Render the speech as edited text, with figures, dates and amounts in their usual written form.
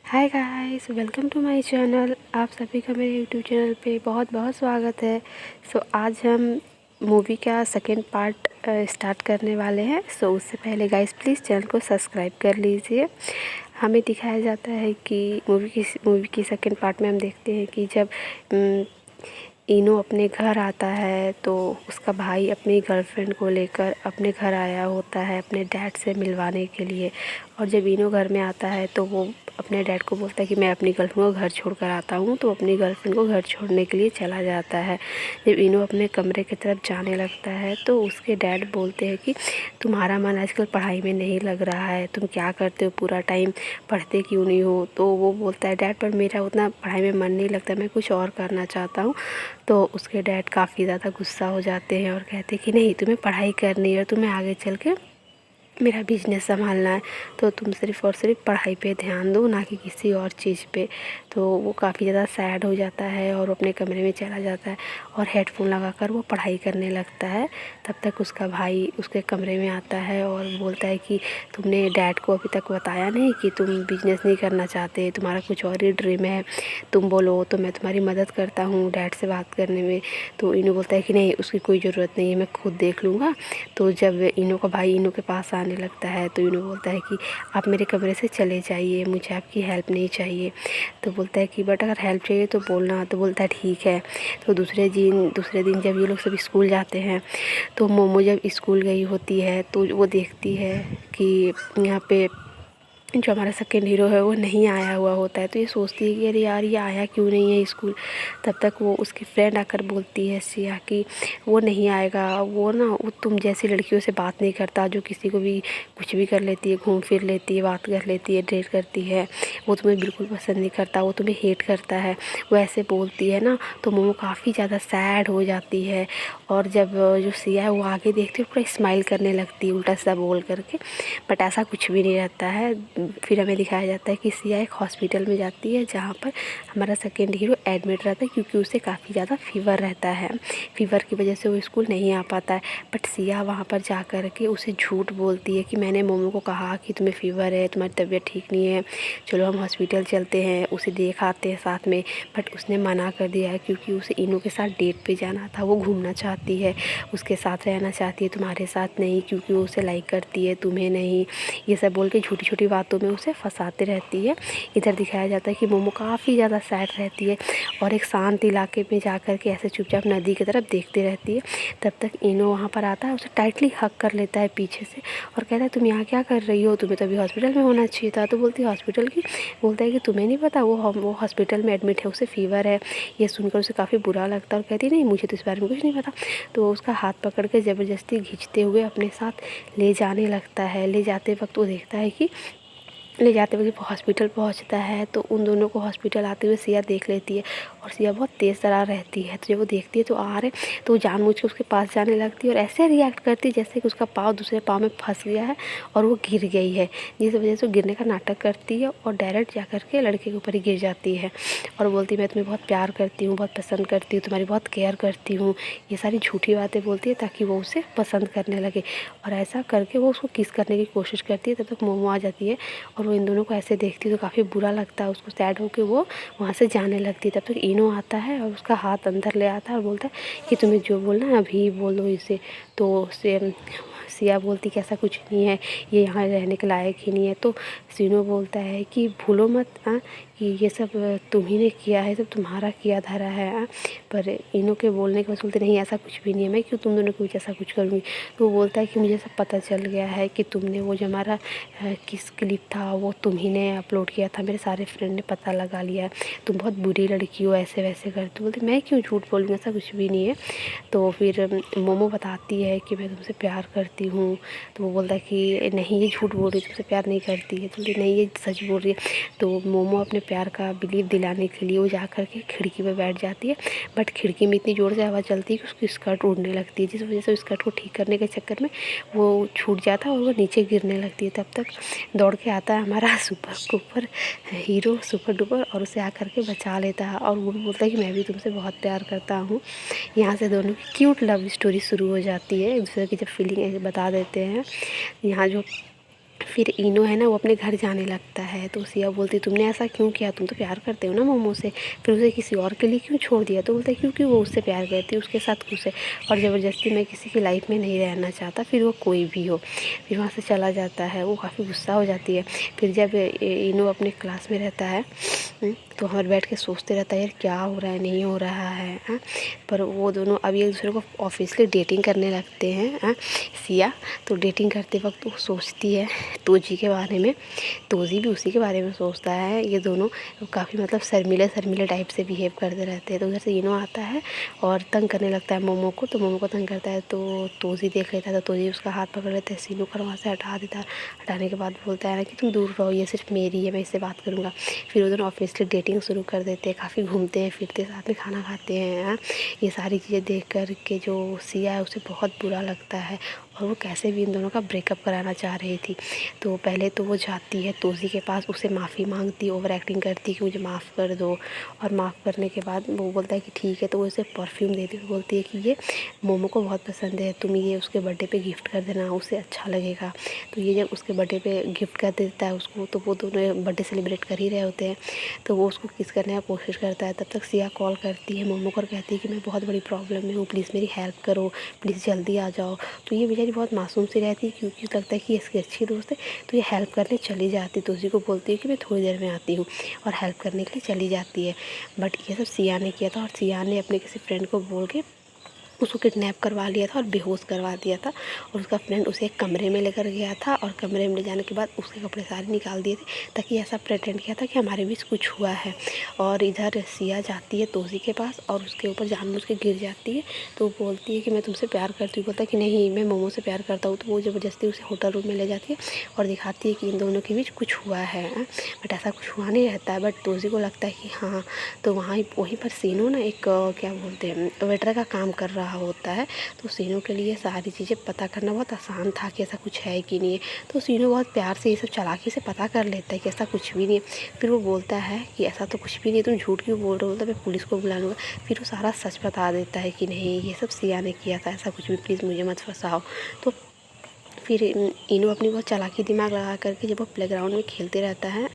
Hi guys, welcome to my channel. आप सभी का मेरे यूट्यूब चैनल पे बहुत बहुत स्वागत है। आज हम मूवी का सेकंड पार्ट स्टार्ट करने वाले हैं। उससे पहले गाइस प्लीज़ चैनल को सब्सक्राइब कर लीजिए। हमें दिखाया जाता है कि मूवी की सेकंड पार्ट में हम देखते हैं कि जब इनो अपने घर आता है तो उसका भाई अपनी गर्लफ्रेंड को लेकर अपने घर आया होता है अपने डैड से मिलवाने के लिए। और जब इनो घर में आता है तो वो अपने डैड को बोलता है कि मैं अपनी गर्लफ्रेंड को घर छोड़ कर आता हूँ। तो अपनी गर्लफ्रेंड को घर छोड़ने के लिए चला जाता है। जब इनो अपने कमरे की तरफ जाने लगता है तो उसके डैड बोलते हैं कि तुम्हारा मन आजकल पढ़ाई में नहीं लग रहा है, तुम क्या करते हो पूरा टाइम, पढ़ते क्यों नहीं हो। तो वो बोलता है डैड पर मेरा उतना पढ़ाई में मन नहीं लगता, मैं कुछ और करना चाहता हूँ। तो उसके डैड काफ़ी ज़्यादा गुस्सा हो जाते हैं और कहते हैं कि नहीं, तुम्हें पढ़ाई करनी है और तुम्हें आगे चल के मेरा बिजनेस संभालना है, तो तुम सिर्फ़ और सिर्फ पढ़ाई पे ध्यान दो, ना कि किसी और चीज़ पे। तो वो काफ़ी ज़्यादा सैड हो जाता है और अपने कमरे में चला जाता है और हेडफोन लगाकर वो पढ़ाई करने लगता है। तब तक उसका भाई उसके कमरे में आता है और बोलता है कि तुमने डैड को अभी तक बताया नहीं कि तुम बिजनेस नहीं करना चाहते, तुम्हारा कुछ और ही ड्रीम है, तुम बोलो तो मैं तुम्हारी मदद करता हूँ डैड से बात करने में। तो इनू बोलता है कि नहीं, उसकी कोई ज़रूरत नहीं है, मैं खुद देख लूँगा। तो जब इनू का भाई इनू के पास आने लगता है तो इनू बोलता है कि आप मेरे कमरे से चले जाइए, मुझे आपकी हेल्प नहीं चाहिए। तो बोलता है कि बट अगर हेल्प चाहिए तो बोलना। तो बोलता है ठीक है। तो दूसरे दिन जब ये लोग सब स्कूल जाते हैं तो मोमो जब स्कूल गई होती है तो वो देखती है कि यहाँ पे जो हमारा सेकंड हीरो है वो नहीं आया हुआ होता है। तो ये सोचती है कि अरे यार, ये आया क्यों नहीं है स्कूल। तब तक वो उसकी फ्रेंड आकर बोलती है सिया कि वो नहीं आएगा, वो ना वो तुम जैसी लड़कियों से बात नहीं करता जो किसी को भी कुछ भी कर लेती है, घूम फिर लेती है, बात कर लेती है, डेट करती है। वो तुम्हें बिल्कुल पसंद नहीं करता, वो तुम्हें हेट करता है, वो ऐसे बोलती है ना। तो मोमो काफ़ी ज़्यादा सैड हो जाती है। और जब जो सिया है वो आगे देखती है, पूरा स्माइल करने लगती है उल्टा सीधा बोल करके। बट ऐसा कुछ भी नहीं रहता है। फिर हमें दिखाया जाता है कि सिया एक हॉस्पिटल में जाती है जहाँ पर हमारा सेकंड हीरो एडमिट रहता है, क्योंकि उसे काफ़ी ज़्यादा फीवर रहता है। फीवर की वजह से वो स्कूल नहीं आ पाता है। बट सिया वहाँ पर जा कर के उसे झूठ बोलती है कि मैंने मोमो को कहा कि तुम्हें फ़ीवर है, तुम्हारी तबीयत ठीक नहीं है, चलो हम हॉस्पिटल चलते हैं, उसे देख आते हैं साथ में। बट उसने मना कर दिया है क्योंकि उसे इनू के साथ डेट पे जाना था, वो घूमना चाहती है, उसके साथ रहना चाहती है, तुम्हारे साथ नहीं, क्योंकि वो उसे लाइक करती है, तुम्हें नहीं। ये सब बोल के छोटी छोटी बातों में उसे फंसाते रहती है। इधर दिखाया जाता है कि मोमो काफ़ी ज़्यादा सैड रहती है और एक शांत इलाके में जा कर के ऐसे चुपचाप नदी की तरफ देखती रहती है। तब तक इनो वहाँ पर आता है, उसे टाइटली हग कर लेता है पीछे से और कहता है तुम यहाँ क्या कर रही हो, तुम्हें तो अभी हॉस्पिटल में होना चाहिए था। तो बोलती है हॉस्पिटल की। बोलता है कि तुम्हें नहीं पता वो हॉस्पिटल में एडमिट है, उसे फ़ीवर है। ये सुनकर उसे काफ़ी बुरा लगता है और कहती नहीं, मुझे तो इस बारे में कुछ नहीं पता। तो उसका हाथ पकड़ के ज़बरदस्ती खींचते हुए अपने साथ ले जाने लगता है। ले जाते वक्त वो देखता है कि ले जाते वक्त हॉस्पिटल पहुंचता है तो उन दोनों को हॉस्पिटल आते हुए सिया देख लेती है और सिया बहुत तेज़ तर्रार रहती है। तो जब वो देखती है तो आ रहे, तो वो जानबूझ के उसके पास जाने लगती है और ऐसे रिएक्ट करती है जैसे कि उसका पाँव दूसरे पाँव में फंस गया है और वो गिर गई है, जिस वजह से वो गिरने का नाटक करती है और डायरेक्ट जा कर के लड़के के ऊपर ही गिर जाती है और बोलती है मैं तुम्हें बहुत प्यार करती हूँ, बहुत पसंद करती हूँ, तुम्हारी बहुत केयर करती हूँ। ये सारी झूठी बातें बोलती है ताकि वो उसे पसंद करने लगे। और ऐसा करके वो उसको किस करने की कोशिश करती है। तब तक मोमो आ जाती है और वो इन दोनों को ऐसे देखती है तो काफ़ी बुरा लगता है उसको, सैड होकर वो वहाँ से जाने लगती है। तब तक इनो आता है और उसका हाथ अंदर ले आता है और बोलता है कि तुम्हें जो बोलना है अभी बोल दो इसे। तो सिया बोलती कि ऐसा कुछ नहीं है, ये यहाँ रहने के लायक ही नहीं है। तो सीनो बोलता है कि भूलो मत कि ये सब तुम ही ने किया है, सब तुम्हारा किया धरा है। पर इनो के बोलने के बाद बोलते नहीं, ऐसा कुछ भी नहीं है, मैं क्यों तुम दोनों के बीच ऐसा कुछ करूँगी। तो वो बोलता है कि मुझे सब पता चल गया है कि तुमने वो जो हमारा किस क्लिप था वो तुम ही ने अपलोड किया था, मेरे सारे फ्रेंड ने पता लगा लिया है, तुम बहुत बुरी लड़की हो, ऐसे वैसे करते। बोलते मैं क्यों झूठ बोलूँगी, ऐसा कुछ भी नहीं है। तो फिर मोमो बताती है कि मैं तुमसे प्यार करती हूँ। तो वो बोलता है कि नहीं, ये झूठ बोल रही है, तुमसे प्यार नहीं करती है। तो बोलती नहीं, ये सच बोल रही है। तो मोमो अपने प्यार का बिलीव दिलाने के लिए वो जा कर के खिड़की पर बैठ जाती है। बट खिड़की में इतनी ज़ोर से हवा चलती है कि उसकी स्कर्ट उड़ने लगती है, जिस वजह से स्कर्ट को ठीक करने के चक्कर में वो छूट जाता है और वो नीचे गिरने लगती है। तब तक दौड़ के आता है हमारा सुपर हीरो सुपर डुपर और उसे आकर के बचा लेता है और वो भी बोलता है कि मैं भी तुमसे बहुत प्यार करता हूँ। यहाँ से दोनों की क्यूट लव स्टोरी शुरू हो जाती है, एक दूसरे की जब फीलिंग बता देते हैं। यहाँ जो फिर इनो है ना वो अपने घर जाने लगता है। तो सिया बोलती तुमने ऐसा क्यों किया, तुम तो प्यार करते हो ना मोमो से, फिर उसे किसी और के लिए क्यों छोड़ दिया। तो बोलता है क्योंकि वो उससे प्यार करती है, उसके साथ खुश है और ज़बरदस्ती मैं किसी की लाइफ में नहीं रहना चाहता, फिर वो कोई भी हो। फिर वहाँ से चला जाता है। वो काफ़ी गुस्सा हो जाती है। फिर जब इनो अपने क्लास में रहता है तो हमारे बैठ के सोचते रहता है यार क्या हो रहा है नहीं हो रहा है हाँ। पर वो दोनों अभी एक दूसरे को ऑफिशियली डेटिंग करने लगते हैं हाँ। सिया तो डेटिंग करते वक्त वो सोचती है तोजी के बारे में, तोजी भी उसी के बारे में सोचता है। ये दोनों काफ़ी मतलब शर्मीले शर्मीले टाइप से बिहेव करते रहते हैं। तो उधर से इनो आता है और तंग करने लगता है मोमो को। तो मोमो को तंग करता है तो तोजी देख लेता है। तो तोजी उसका हाथ पकड़ लेता है, सीनू कर वहाँ से हटा देता है। हटाने के बाद बोलता है ना कि तुम दूर रहो, ये सिर्फ मेरी है, मैं इससे बात करूँगा। फिर वो दोनों ऑफिशियली डेटिंग शुरू कर देते हैं। काफ़ी घूमते हैं फिरते, साथ में खाना खाते हैं हाँ। ये सारी चीज़ें देख कर के जो सिया है उसे बहुत बुरा लगता है और वो कैसे भी इन दोनों का ब्रेकअप कराना चाह रही थी। तो पहले तो वो जाती है तोजी के पास, उससे माफ़ी मांगती, ओवर एक्टिंग करती कि मुझे माफ़ कर दो। और माफ़ करने के बाद वो बोलता है कि ठीक है। तो वो उसे परफ्यूम देती है, बोलती है कि ये मोमो को बहुत पसंद है, तुम ये उसके बर्थडे पे गिफ्ट कर देना, उसे अच्छा लगेगा। तो ये जब उसके बर्थडे पे गिफ्ट कर देता है उसको, तो वो दोनों बर्थडे सेलिब्रेट कर ही रहे होते हैं। तो वो उसको किस करने की कोशिश करता है। तब तक सिया कॉल करती है मोमो को और कहती है कि मैं बहुत बड़ी प्रॉब्लम में हूँ, प्लीज़ मेरी हेल्प करो, प्लीज़ जल्दी आ जाओ। तो ये बेचारी बहुत मासूम सी रहती है क्योंकि उसे लगता है कि इसकी अच्छी दोस्त है। तो ये हेल्प करने चली जाती, तो उसी को बोलती है कि मैं थोड़ी देर में आती हूँ और हेल्प करने के लिए चली जाती है। बट ये सब सिया ने किया था और सिया ने अपने किसी फ्रेंड को बोल के उसको किडनैप करवा लिया था और बेहोश करवा दिया था। और उसका फ्रेंड उसे एक कमरे में लेकर गया था और कमरे में ले जाने के बाद उसके कपड़े सारे निकाल दिए थे ताकि ऐसा प्रेटेंड किया था कि हमारे बीच कुछ हुआ है। और इधर सिया जाती है तोजी के पास और उसके ऊपर जानबूझ के गिर जाती है। तो वो बोलती है कि मैं तुमसे प्यार करती हूँ। बोलता है कि नहीं मैं मोमो से प्यार करता हूँ। तो वो ज़बरदस्ती उसे होटल रूम में ले जाती है और दिखाती है कि इन दोनों के बीच कुछ हुआ है। बट ऐसा कुछ हुआ नहीं रहता है। बट तोजी को लगता है कि हाँ। तो वहीं पर सीनू ना एक क्या बोलते हैं वेटर का काम कर रहा होता है। तो सीनू के लिए सारी चीज़ें पता करना बहुत आसान था कि ऐसा कुछ है कि नहीं है। तो सीनू बहुत प्यार से ये सब चालाकी से पता कर लेता है कि ऐसा कुछ भी नहीं है। फिर वो बोलता है कि ऐसा तो कुछ भी नहीं, तुम झूठ क्यों बोल रहे हो, बोलता मैं पुलिस को बुला लूँगा। फिर वो सारा सच बता देता है कि नहीं ये सब सिया ने किया था, ऐसा कुछ भी, प्लीज़ मुझे मत फंसाओ। तो फिर इनो अपनी बहुत चालाकी दिमाग लगा करके जब वो प्लेग्राउंड में खेलते रहता है